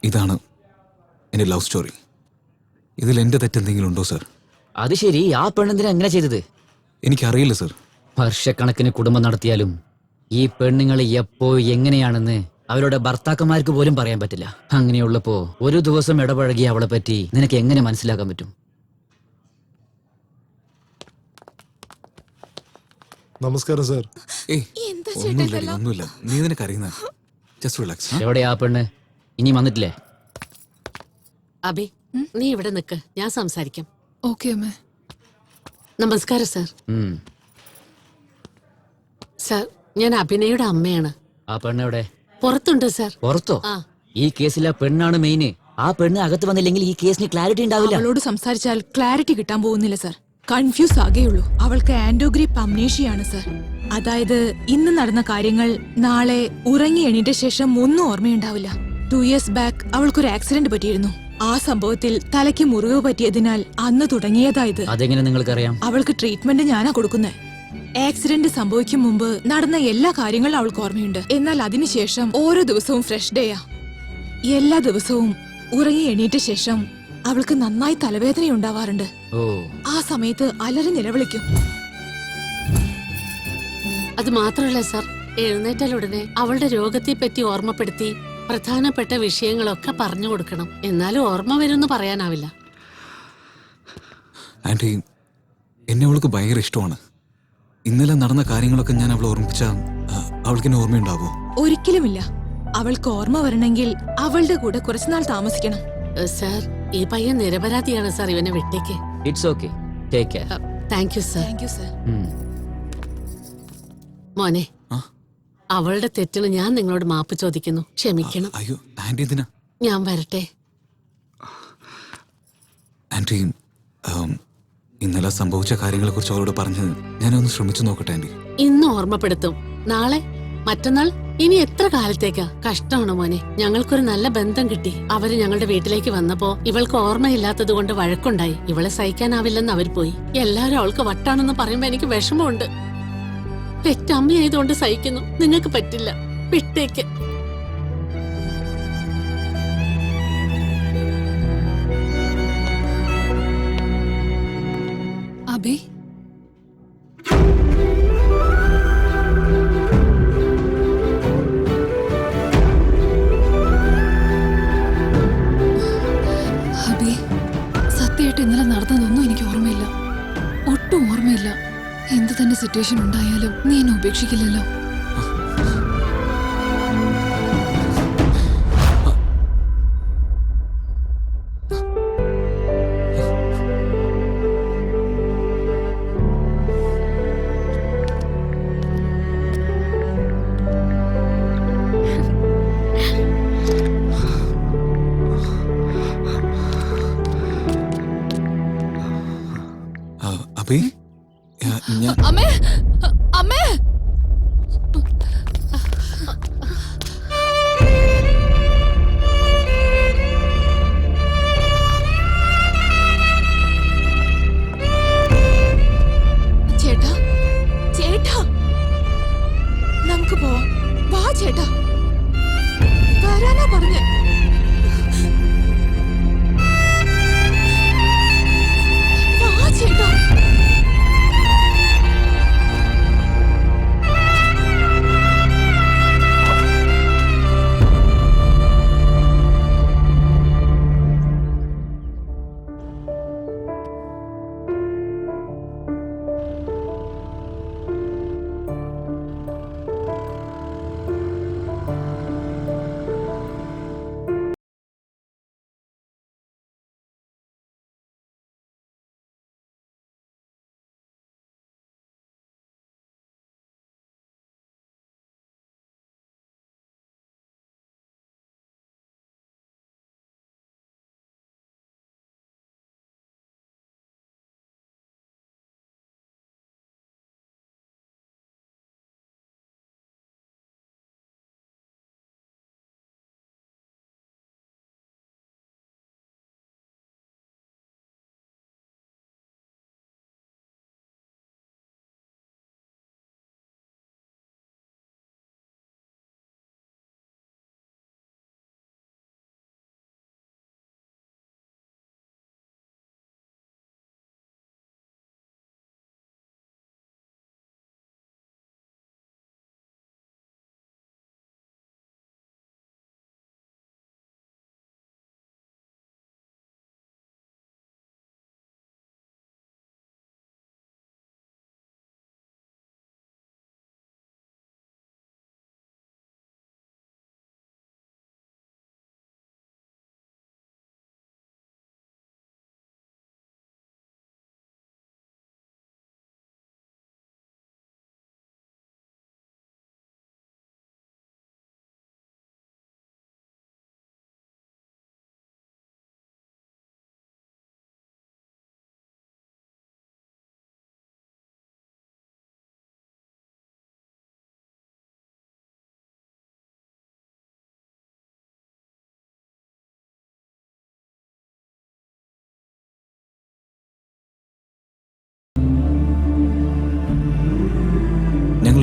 ഇതാണ് എൻ്റെ love story. ഇതിൽ എൻ്റെ തെറ്റെന്തെങ്കിലും ഉണ്ടോ സർ? അത് ശരി, ആ പെണ്ണെന്തിനാ എങ്ങനെ ചെയ്തത്? എനിക്കറിയില്ല സർ. വർഷക്കണക്കിന് കുടുംബം നടത്തിയാലും ഈ പെണ്ണുങ്ങൾ എപ്പോ എങ്ങനെയാണെന്ന് അവരുടെ ഭർത്താക്കന്മാർക്ക് പോലും പറയാൻ പറ്റില്ല. അങ്ങനെയുള്ളപ്പോ ഒരു ദിവസം ഇടപഴകി അവളെ പറ്റി നിനക്ക് എങ്ങനെ മനസ്സിലാക്കാൻ പറ്റും? നമസ്കാരം സാർ. ഒന്നുമില്ല, നീ നിനക്ക് അറിയുന്ന. Just relax. എവിടെയാ ആ പെണ്ണ്? ഇനി വന്നിട്ടില്ലേ? അബി, നീ ഇവിടെ നിക്ക്, ഞാൻ സംസാരിക്കാം. ഓക്കേ അമ്മേ. നമസ്കാരം സാർ. സാർ, ഞാൻ അഭിനയുടെ അമ്മയാണ്. ആ പെണ്ണ് എവിടെ? പുറത്തുണ്ട് സാർ. പുറത്തോ? ആ. ഈ കേസിലെ പെണ്ണാണ് മെയിന്. ആ പെണ്ണ് അകത്ത് വന്നില്ലെങ്കിൽ ഈ കേസിന് ക്ലാരിറ്റി ഉണ്ടാവില്ല. അവളോട് സംസാരിച്ചാൽ ക്ലാരിറ്റി കിട്ടാൻ പോകുന്നില്ല സാർ. കൺഫ്യൂസ് ആകെയുള്ളൂ. അവൾക്ക് ആൻഡോഗ്രിപ്പ് അംനേഷ്യാണ് സാർ. അതായത് ഇന്ന് നടന്ന കാര്യങ്ങൾ നാളെ ഉറങ്ങി എണീറ്റ ശേഷം ഒന്നും ഓർമ്മയുണ്ടാവില്ല. 2 years ബാക്ക് അവൾക്കൊരു ആക്സിഡന്റ് പറ്റിയിരുന്നു. ആ സംഭവത്തിൽ തലയ്ക്ക് മുറിവ് പറ്റിയതിനാൽ അന്ന് തുടങ്ങിയതായത്. അതെങ്ങനെ നിങ്ങൾക്കറിയാം? അവൾക്ക് ട്രീറ്റ്മെന്റ് ഞാനാ കൊടുക്കുന്നത്. ആക്സിഡന്റ് സംഭവിക്കും മുമ്പ് നടന്ന എല്ലാ കാര്യങ്ങളും അവൾക്ക് ഓർമ്മയുണ്ട്. എന്നാൽ അതിനുശേഷം ഓരോ ദിവസവും ഫ്രഷ് ഡേയാ. എല്ലാ ദിവസവും ഉറങ്ങി എണീറ്റ ശേഷം അവൾക്ക് നന്നായി തലവേദന ഉണ്ടാവാറുണ്ട്. ആ സമയത്ത് അലറി നിലവിളിക്കും. അത് മാത്രമല്ല സാർ, എഴുന്നേറ്റാലുടനെ അവളുടെ രോഗത്തെ പറ്റി ഓർമ്മപ്പെടുത്തി പ്രധാനപ്പെട്ട വിഷയങ്ങളൊക്കെ പറഞ്ഞു കൊടുക്കണം. എന്നാലും ഓർമ്മ വരുമെന്ന് പറയാനാവില്ല. ആൻറ്റി, എന്നെ അവൾക്ക് ഭയങ്കര ഇഷ്ടമാണ്. ഇന്നലെ നടന്ന കാര്യങ്ങളൊക്കെ ഞാൻ അവളെ ഓർമ്മിപ്പിച്ചാൽ അവൾക്ക് എന്നെ ഓർമ്മയുണ്ടാവോ? ഒരിക്കലുമില്ല. അവൾക്ക് ഓർമ്മ വരണമെങ്കിൽ അവളുടെ കൂടെ കുറച്ചുനാൾ താമസിക്കണം. സാർ, ഈ പയ്യൻ നിരപരാധിയാണ് സാർ. ഇവനെ വിട്ടേക്ക്. It's okay. Take care. Thank you sir. Thank you sir. മോനെ, അവളുടെ തെറ്റിന് ഞാൻ നിങ്ങളോട് മാപ്പ് ചോദിക്കുന്നു. ക്ഷമിക്കണം. അയ്യോ ആൻറ്റി, എന്തിനാ? ഞാൻ വരട്ടെ. ആൻറ്റി, ഇന്നലെ സംഭവിച്ച കാര്യങ്ങളെ കുറിച്ച് അവരോട് പറഞ്ഞ് ഞാനൊന്ന് ശ്രമിച്ചു നോക്കട്ടെ ആൻറ്റി. ഇന്ന് ഓർമ്മപ്പെടുത്തും. നാളെ, മറ്റന്നാൾ, ഇനി എത്ര കാലത്തേക്കാ? കഷ്ടമാണ് മോനെ. ഞങ്ങൾക്കൊരു നല്ല ബന്ധം കിട്ടി. അവര് ഞങ്ങളുടെ വീട്ടിലേക്ക് വന്നപ്പോ ഇവൾക്ക് ഓർമ്മയില്ലാത്തത് കൊണ്ട് വഴക്കുണ്ടായി. ഇവളെ സഹിക്കാനാവില്ലെന്ന് അവർ പോയി. എല്ലാരും അവൾക്ക് വട്ടാണെന്ന് പറയുമ്പോ എനിക്ക് വിഷമമുണ്ട്. പെറ്റമ്മയായതുകൊണ്ട് സഹിക്കുന്നു. നിങ്ങൾക്ക് പറ്റില്ല. വിട്ടേക്ക്. അബി, അബി, സത്യമായിട്ട് ഇന്നലെ നടന്നതൊന്നും എനിക്ക് ഓർമ്മയില്ല. ഒട്ടും ഓർമ്മയില്ല. എന്ത് തന്നെ സിറ്റുവേഷൻ ഉണ്ടായാലും നീ എന്നെ ഉപേക്ഷിക്കില്ലല്ലോ. അബി, അമ്മേ, അമ്മേ. ചേട്ടാ, ചേട്ടാ, നമുക്ക് പോവാം. വാ ചേട്ടാ, വരാനാ പറഞ്ഞേ. വാ ചേട്ടാ.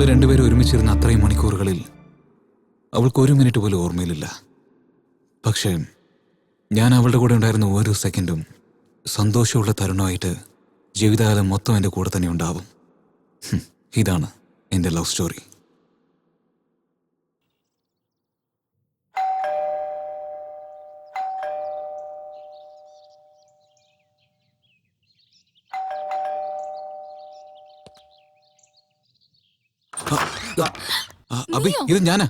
രണ്ടുപേരും ഒരുമിച്ചിരുന്ന അത്രയും മണിക്കൂറുകളിൽ അവൾക്ക് 1 മിനിറ്റ് പോലും ഓർമ്മയിലില്ല. പക്ഷേ ഞാൻ അവളുടെ കൂടെ ഉണ്ടായിരുന്ന ഓരോ സെക്കൻഡും സന്തോഷമുള്ള തരുണമായിട്ട് ജീവിതകാലം മൊത്തം എൻ്റെ കൂടെ തന്നെ ഉണ്ടാവും. ഇതാണ് എൻ്റെ ലവ് സ്റ്റോറി. അബി, ഇത് ഞാനാ.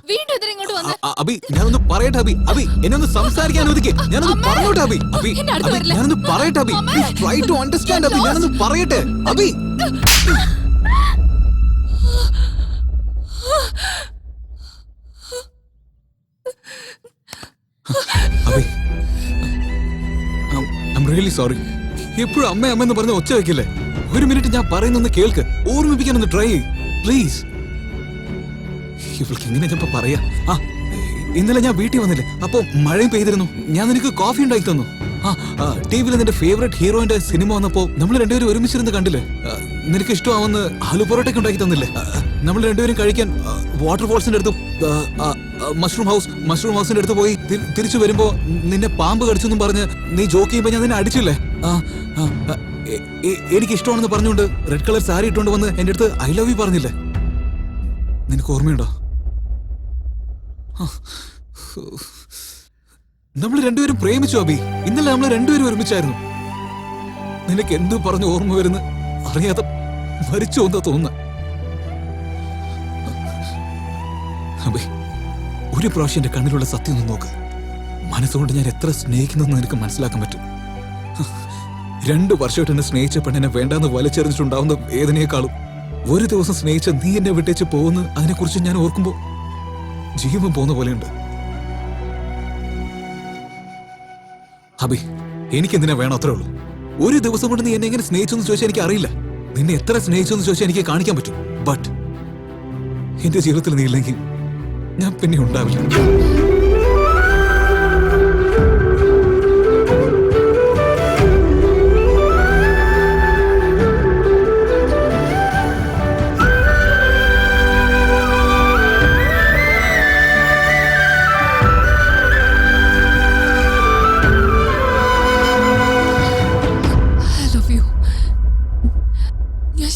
അബി, ഞാനൊന്ന് പറയട്ടെ. അബി എന്നെ ഒന്ന് സംസാരിക്കാൻ അനുവദിക്ക്. ഞാനൊന്ന് പറഞ്ഞോട്ടെ. അബി ഞാനൊന്ന് പറയട്ടെ. Abi please try to understand. Abi ഞാനൊന്ന് പറയട്ടെ. Abi Abi I am really sorry. എപ്പോഴും അമ്മ അമ്മ എന്ന് പറഞ്ഞ ഒച്ച വെക്കില്ലേ? 1 മിനിറ്റ് ഞാൻ പറയുന്നൊന്ന് കേൾക്ക്. ഓർമ്മിപ്പിക്കാനൊന്ന് ട്രൈ ചെയ്യ് പ്ലീസ്. ഇവൾക്ക് എങ്ങനെ ഞാൻ പറയാ? ഇന്നലെ ഞാൻ വീട്ടിൽ വന്നില്ലേ, അപ്പൊ മഴയും പെയ്തിരുന്നു. ഞാൻ നിനക്ക് കോഫി ഉണ്ടാക്കി തന്നു. ടിവിയിൽ നിന്റെ ഫേവറേറ്റ് ഹീറോയിന്റെ സിനിമ വന്നപ്പോ നമ്മൾ രണ്ടുപേരും ഒരുമിച്ചിരുന്ന് കണ്ടില്ലേ? നിനക്ക് ഇഷ്ടമാവുന്ന ആലു പൊറോട്ടയൊക്കെ ഉണ്ടാക്കി തന്നില്ലേ? നമ്മൾ രണ്ടുപേരും കഴിക്കാൻ വാട്ടർഫോൾസിന്റെ അടുത്ത് മഷ്റൂം ഹൗസിന്റെ അടുത്ത് പോയി തിരിച്ചു വരുമ്പോ നിന്നെ പാമ്പ് കടിച്ചെന്നും പറഞ്ഞ് നീ ജോക്ക് ചെയ്യുമ്പോ ഞാൻ നിന്നെ അടിച്ചില്ലേ? എനിക്ക് ഇഷ്ടമാണെന്ന് പറഞ്ഞുകൊണ്ട് റെഡ് കളർ സാരി ഇട്ടുകൊണ്ട് വന്ന് എന്റെ അടുത്ത് ഐ ലവ് യു പറഞ്ഞില്ലേ? നിനക്ക് ഓർമ്മയുണ്ടോ? നമ്മൾ രണ്ടുപേരും പ്രേമിച്ചു അബി. ഇന്നലെ നമ്മൾ രണ്ടുപേരും ഒരുമിച്ചായിരുന്നു. നിനക്ക് എന്തു പറഞ്ഞു ഓർമ്മ വരുന്ന അറിയാതെ മരിച്ചു എന്നാ തോന്നുന്ന. അബി, ഒരു പ്രാവശ്യം എന്റെ കണ്ണിലുള്ള സത്യം ഒന്ന് നോക്ക്. മനസ്സുകൊണ്ട് ഞാൻ എത്ര സ്നേഹിക്കുന്നെന്ന് നിനക്ക് മനസ്സിലാക്കാൻ പറ്റും. 2 വർഷമായിട്ട് എന്നെ സ്നേഹിച്ച പെണ്ണിനെ വേണ്ടാന്ന് വലിച്ചെറിഞ്ഞിട്ടുണ്ടാവുന്ന വേദനയെക്കാളും 1 ദിവസം സ്നേഹിച്ച നീ എന്നെ വിട്ടേച്ച് പോകുന്ന അതിനെക്കുറിച്ച് ഞാൻ ഓർക്കുമ്പോ ജീവൻ പോകുന്ന പോലെയുണ്ട്. അബി, എനിക്കെന്തിനാ വേണം? അത്രേ ഉള്ളൂ. 1 ദിവസം കൊണ്ട് നീ എന്നെ എങ്ങനെ സ്നേഹിച്ചെന്ന് ചോദിച്ചാൽ എനിക്ക് അറിയില്ല. നിന്നെ എത്ര സ്നേഹിച്ചെന്ന് ചോദിച്ചാൽ എനിക്ക് കാണിക്കാൻ പറ്റും. ബട്ട് എന്റെ ജീവിതത്തിൽ നീ ഇല്ലെങ്കിൽ ഞാൻ പിന്നെ ഉണ്ടാവില്ല.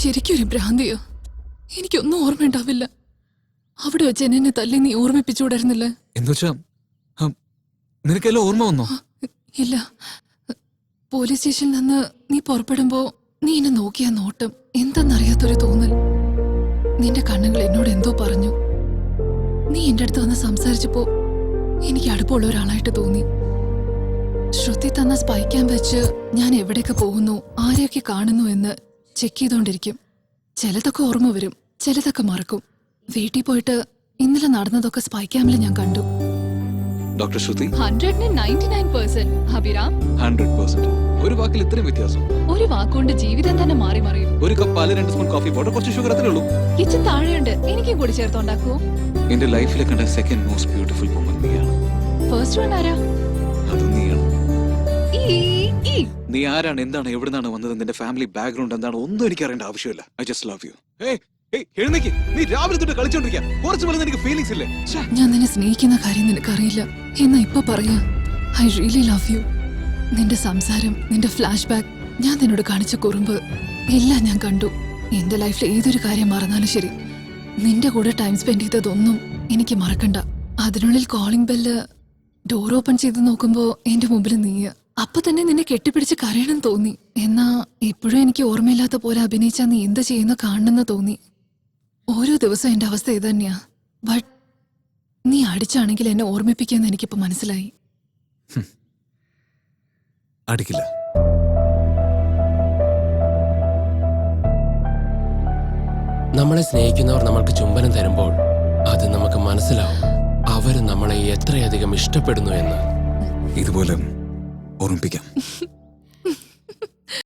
ശരിക്കും ഒരു ഭ്രാന്തിയോ? എനിക്കൊന്നും ഓർമ്മയുണ്ടാവില്ല. അവിടെ വെച്ച് എന്നെ തല്ലി നീ ഓർമ്മിപ്പിച്ചുകൂടായിരുന്നില്ലേ? എന്നുവെച്ചാ നിനക്കെല്ലാം ഓർമ്മ വന്നോ? ഇല്ല. പോലീസ് സ്റ്റേഷനിൽ നിന്ന് നീ പുറപ്പെടുമ്പോ നീ എന്നെ നോക്കിയ നോട്ടം എന്തെന്നറിയാത്തൊരു തോന്നൽ. നിന്റെ കണ്ണുകൾ എന്നോട് എന്തോ പറഞ്ഞു. നീ എന്റെ അടുത്ത് വന്ന് സംസാരിച്ചപ്പോ എനിക്ക് അടുപ്പമുള്ള ഒരാളായിട്ട് തോന്നി. ശ്രുതി തന്ന സ്പൈ ക്യാമ്പ് വെച്ച് ഞാൻ എവിടെയൊക്കെ പോകുന്നു, ആരെയൊക്കെ കാണുന്നു എന്ന് ചെക്ക് ചെയ്തോണ്ടിരിക്കും. ചിലതൊക്കെ ഓർമ്മ വരും, ചിലതൊക്കെ മറക്കും. വീട്ടിൽ പോയിട്ട് ഇന്നലെ നടന്നതൊക്കെ സ്പൈ ക്യാമ്പിൽ ഞാൻ കണ്ടു. ഡോക്ടർ ശ്രുതി 199% അഭിരാം 100%. ഒരു വാക്കിൽ ഇത്രയും വ്യത്യാസം? ഒരു വാക്കുകൊണ്ട് ജീവിതം തന്നെ മാറി മറിയും. ഒരു കപ്പ് പാല് 2 സ്പൂൺ കോഫി പൗഡർ, കുറച്ച് ഷുഗർ അത്രേ ഉള്ളൂ. കിച്ചൻ താഴെയുണ്ട്, എനിക്കും കൂടി ചേർത്തുണ്ടാക്കുവോ? എന്റെ ലൈഫിലെ കണ്ട സെക്കൻഡ് മോസ്റ്റ് ബ്യൂട്ടിഫുൾ വുമൺ നീയാണ്. ഫസ്റ്റ് വൺ ആരാ? അത് നീയാണ്. ഈ നീ ആരാണ്, എന്താണ്, എവിടുന്നാണ് വന്നത്, നിന്റെ ഫാമിലി ബാക്ക്ഗ്രൗണ്ട് എന്താണ്, ഒന്നും എനിക്ക് അറിയേണ്ട ആവശ്യമില്ല. I just love you. എഴുന്നേക്ക്. നീ രാവിലെ തൊട്ട് കളിച്ചോണ്ടിരിക്കുക. കുറച്ച് പോലെ നിനക്ക് ഫീലിംഗ്സ് ഇല്ലേ? ഞാൻ നിന്നെ സ്നേഹിക്കുന്ന കാര്യം നിനക്കറിയില്ല എന്നാ ഇപ്പൊ പറയാ. I really love you. നിന്റെ സംസാരം, നിന്റെ ഫ്ലാഷ് ബാക്ക്, ഞാൻ നിന്നോട് കാണിച്ച കുറുമ്പ് എല്ലാം ഞാൻ കണ്ടു. എന്റെ ലൈഫിൽ ഏതൊരു കാര്യം മറന്നാലും ശരി, നിന്റെ കൂടെ ടൈം സ്പെൻഡ് ചെയ്തതൊന്നും എനിക്ക് മറക്കണ്ട. അതിനുള്ളിൽ കോളിംഗ് ബെല്ല് ഡോർ ഓപ്പൺ ചെയ്ത് നോക്കുമ്പോ എന്റെ മുമ്പിൽ നീയ. അപ്പൊ തന്നെ നിന്നെ കെട്ടിപ്പിടിച്ച് കരയണം തോന്നി. എന്നാ എപ്പോഴും എനിക്ക് ഓർമ്മയില്ലാത്ത പോലെ അഭിനയിച്ചാ നീ എന്ത് ചെയ്യുന്ന കാണണമെന്ന് തോന്നി. ഓരോ ദിവസം എന്റെ അവസ്ഥ ഇത് തന്നെയാ. ബട്ട് നീ അടിച്ചാണെങ്കിൽ എന്നെ ഓർമ്മിപ്പിക്കാന്ന് എനിക്കിപ്പോ മനസ്സിലായി. അടിക്കില്ല. നമ്മളെ സ്നേഹിക്കുന്നവർ നമ്മൾക്ക് ചുംബനം തരുമ്പോൾ അത് നമുക്ക് മനസ്സിലാവും അവർ നമ്മളെ എത്രയധികം ഇഷ്ടപ്പെടുന്നു എന്ന്. ഇതുപോലെ ഓർമ്മിപ്പിക്കാം.